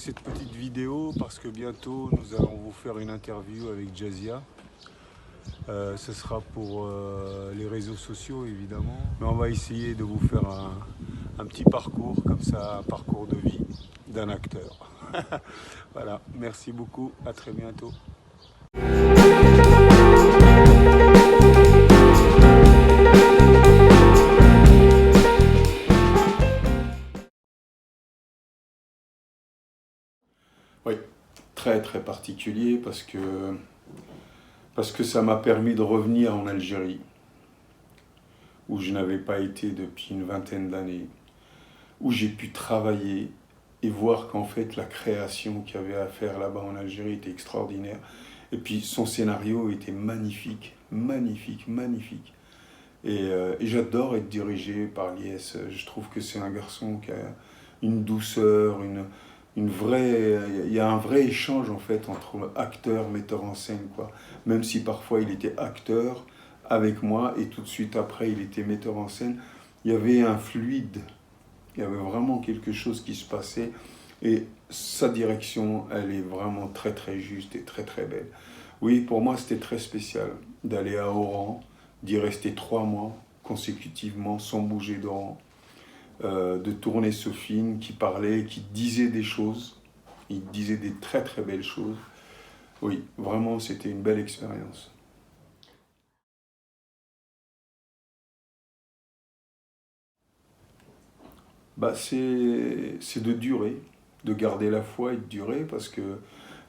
cette petite vidéo parce que bientôt nous allons vous faire une interview avec Jazia. Ce sera pour les réseaux sociaux évidemment, mais on va essayer de vous faire un petit parcours comme ça, un parcours de vie d'un acteur. Voilà, merci beaucoup, à très bientôt. Oui, très particulier parce que ça m'a permis de revenir en Algérie, où je n'avais pas été depuis une vingtaine d'années, où j'ai pu travailler et voir qu'en fait la création qu'il y avait à faire là-bas en Algérie était extraordinaire. Et puis son scénario était magnifique, magnifique, magnifique. Et j'adore être dirigé par Lies. Je trouve que c'est un garçon qui a une douceur, une vraie, il y a un vrai échange en fait entre acteur, metteur en scène, quoi. Même si parfois il était acteur avec moi et tout de suite après il était metteur en scène, il y avait un fluide, il y avait vraiment quelque chose qui se passait et sa direction, elle est vraiment très juste et très belle. Oui, pour moi c'était très spécial d'aller à Oran, d'y rester 3 mois consécutivement sans bouger d'Oran. De tourner ce film qui parlait, qui disait des choses, il disait des très belles choses. Oui, vraiment, c'était une belle expérience. Bah, c'est de durer, de garder la foi et de durer, parce que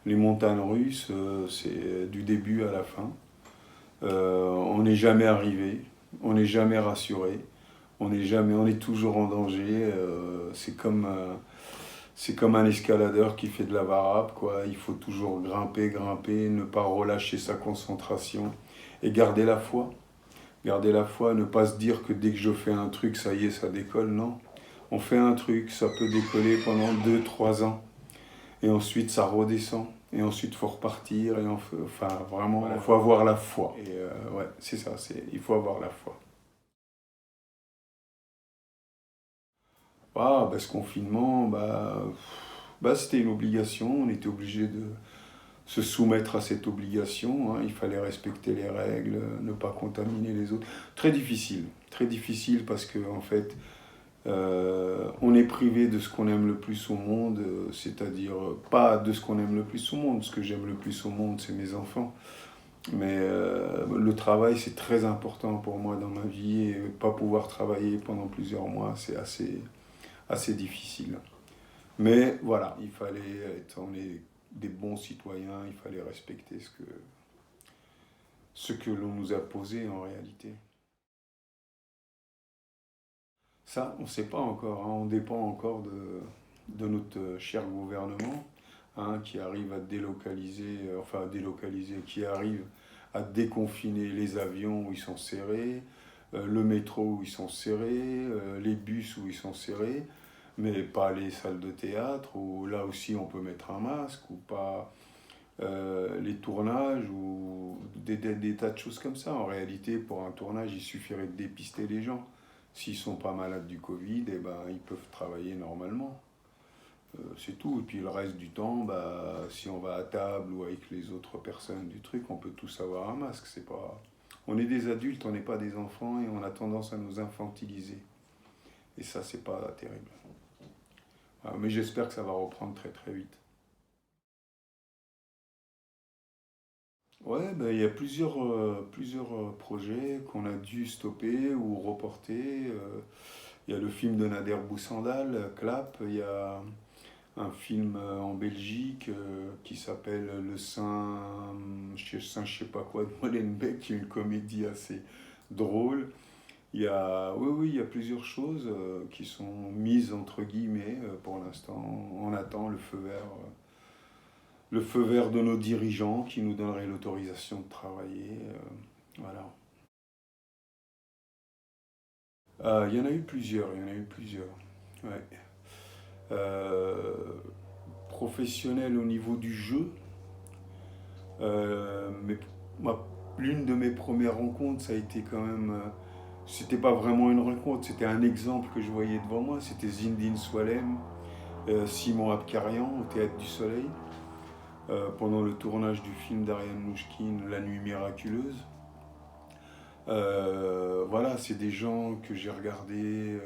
les montagnes russes, c'est du début à la fin. On n'est jamais arrivé, on n'est jamais rassuré, on est toujours en danger. C'est comme un escaladeur qui fait de la varap, quoi. Il faut toujours grimper, ne pas relâcher sa concentration et garder la foi. Garder la foi, ne pas se dire que dès que je fais un truc, ça y est, ça décolle. Non. On fait un truc, ça peut décoller pendant 2, 3 ans. Et ensuite, ça redescend. Et ensuite, il faut repartir. Enfin, vraiment, il faut avoir la foi. Et ouais, c'est ça, il faut avoir la foi. Ah, ce confinement, c'était une obligation. On était obligé de se soumettre à cette obligation. Hein. Il fallait respecter les règles, ne pas contaminer les autres. Très difficile parce que en fait, on est privé de ce qu'on aime le plus au monde, c'est-à-dire pas de ce qu'on aime le plus au monde. Ce que j'aime le plus au monde, c'est mes enfants. Mais le travail, c'est très important pour moi dans ma vie et pas pouvoir travailler pendant plusieurs mois, c'est assez difficile. Mais voilà, il fallait être des bons citoyens, il fallait respecter ce que l'on nous a posé en réalité. Ça, on ne sait pas encore, hein, on dépend encore de notre cher gouvernement, hein, qui arrive à qui arrive à déconfiner les avions où ils sont serrés, le métro où ils sont serrés, les bus où ils sont serrés, mais pas les salles de théâtre où là aussi on peut mettre un masque, ou pas les tournages, ou des tas de choses comme ça. En réalité, pour un tournage, il suffirait de dépister les gens. S'ils ne sont pas malades du Covid, eh ben, ils peuvent travailler normalement. C'est tout. Et puis le reste du temps, si on va à table ou avec les autres personnes du truc, on peut tous avoir un masque. C'est pas... On est des adultes, on n'est pas des enfants et on a tendance à nous infantiliser. Et ça, c'est pas terrible. Mais j'espère que ça va reprendre très vite. Ouais, il y a plusieurs projets qu'on a dû stopper ou reporter. Il y a le film de Nader Boussandal, Clap. Il y a un film en Belgique qui s'appelle Le Saint, je sais pas quoi, de Molenbeek, qui est une comédie assez drôle. Oui, il y a plusieurs choses qui sont mises entre guillemets pour l'instant. On attend le feu vert de nos dirigeants qui nous donneraient l'autorisation de travailler. Voilà. Il y en a eu plusieurs, Ouais. Euh, Professionnel au niveau du jeu, mais l'une de mes premières rencontres, ça a été quand même... c'était pas vraiment une rencontre, c'était un exemple que je voyais devant moi, c'était Zindine Swalem, Simon Abkarian au Théâtre du Soleil, pendant le tournage du film d'Ariane Mouchkine, La Nuit Miraculeuse. Voilà, c'est des gens que j'ai regardés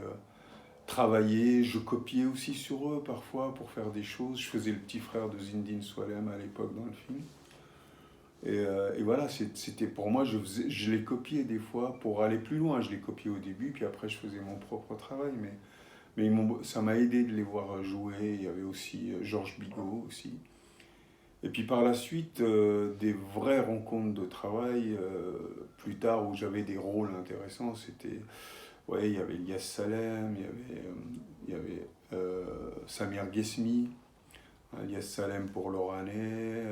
travailler, je copiais aussi sur eux parfois pour faire des choses. Je faisais le petit frère de Zindine Swalem à l'époque dans le film. Et voilà, c'était pour moi, je les copiais des fois pour aller plus loin. Je les copiais au début, puis après je faisais mon propre travail. Mais ça m'a aidé de les voir jouer. Il y avait aussi Georges Bigot aussi. Et puis par la suite, des vraies rencontres de travail, plus tard où j'avais des rôles intéressants, c'était, ouais, il y avait Elias Salem, il y avait Samir Ghesmi, Elias Salem pour Loranais,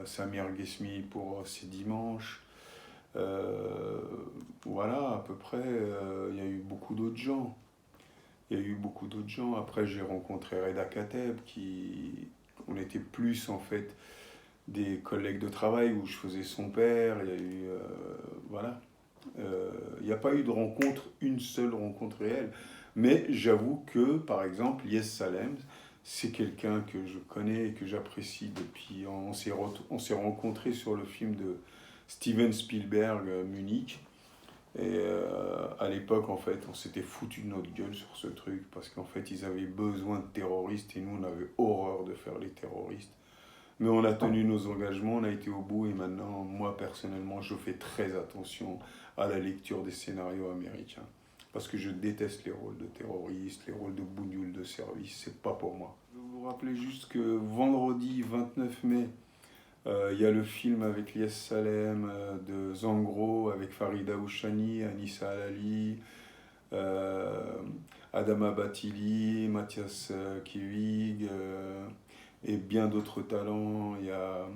Samir Ghesmi pour C'est Dimanche. Voilà, à peu près, il y a eu beaucoup d'autres gens. Il y a eu beaucoup d'autres gens. Après, j'ai rencontré Reda Kateb, on était plus en fait des collègues de travail où je faisais son père. Il y a eu, voilà. Il n'y a pas eu de rencontre, une seule rencontre réelle. Mais j'avoue que, par exemple, Yes Salem, c'est quelqu'un que je connais et que j'apprécie depuis. On s'est rencontrés sur le film de Steven Spielberg, Munich. Et à l'époque, en fait, on s'était foutu de notre gueule sur ce truc parce qu'en fait, ils avaient besoin de terroristes et nous, on avait horreur de faire les terroristes. Mais on a tenu nos engagements, on a été au bout et maintenant, moi personnellement, je fais très attention à la lecture des scénarios américains. Parce que je déteste les rôles de terroristes, les rôles de bougnoules de service, c'est pas pour moi. Je vais vous rappeler juste que vendredi 29 mai, il y a le film avec Lies Salem de Zangro, avec Farida Ouchani, Anissa Alali, Adama Batili, Mathias Kiwig, et bien d'autres talents. Il y a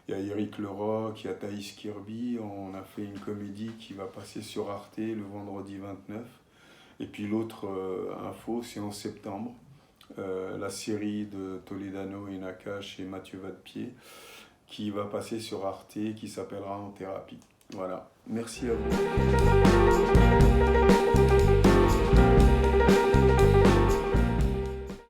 Eric Leroc, il y a Thaïs Kirby. On a fait une comédie qui va passer sur Arte le vendredi 29. Et puis l'autre info, c'est en septembre. La série de Toledano et Nakache et Mathieu Vadepied qui va passer sur Arte, qui s'appellera En Thérapie. Voilà. Merci à vous.